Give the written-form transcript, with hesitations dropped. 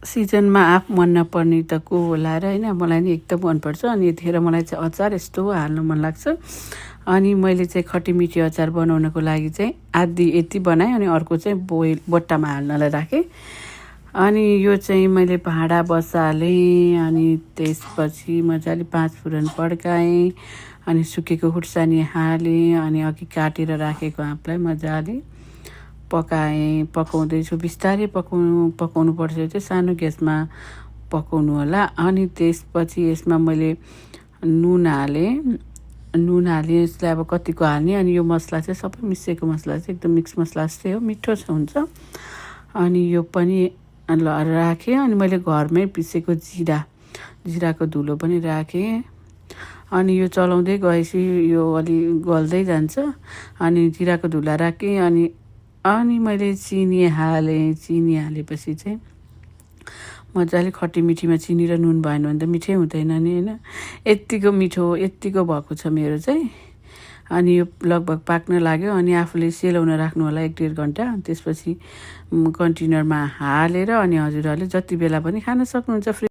सिजनमा आफ मन नपर्ने त को होला र होइन, मलाई नि एकदम मनपर्छ। अनि यतिखेर मलाई चाहिँ अचार यस्तो हाल्नु मन लाग्छ। अनि मैले चाहिँ खट्टी-मिठी अचार बनाउनको लागि चाहिँ आधी यति बनाएँ अनि अर्को चाहिँ बट्टामा हाल्नलाई राखेँ। अनि यो चाहिँ मैले भाँडा बसालेँ अनि त्यसपछि मजाले 5 फुरन पड्काएँ अनि सुकेको खुर्सानी हालेँ अनि अघि काटेर राखेको आँपलाई मजाले पकाउँदैछु। बिस्तारै पकाउनु पर्छ। चाहिँ सानो ग्यासमा पकाउनु होला। अनि त्यसपछि यसमा मैले नुन हालेँ। यसलाई अब कतिको हाल्ने। अनि यो मसला चाहिँ सबै मिसिएको मसला चाहिँ एकदम मिक्स मसला जस्तै हो, मिठो हुन्छ। अनि यो पनि राखेँ। अनि मैले घरमै पिसेको जिराको धुलो पनि राखेँ। अनि यो चलाउँदै गएपछि यो अलि गल्दै जान्छ। अनि जिराको धुला राखेँ। अनि मैले चिनी हालेपछि चाहिँ मजाले खट्टी-मिठीमा चिनी र नुन भएन भने त मिठै हुँदैन नि होइन। यत्तिको भएको छ मेरो चाहिँ। अनि यो लगभग पाक्न लाग्यो। अनि आफूले सेलाउन राख्नु होला 1-1.5 घन्टा। त्यसपछि कन्टेनरमा हालेर अनि हजुरहरूले जति बेला पनि खान सक्नुहुन्छ।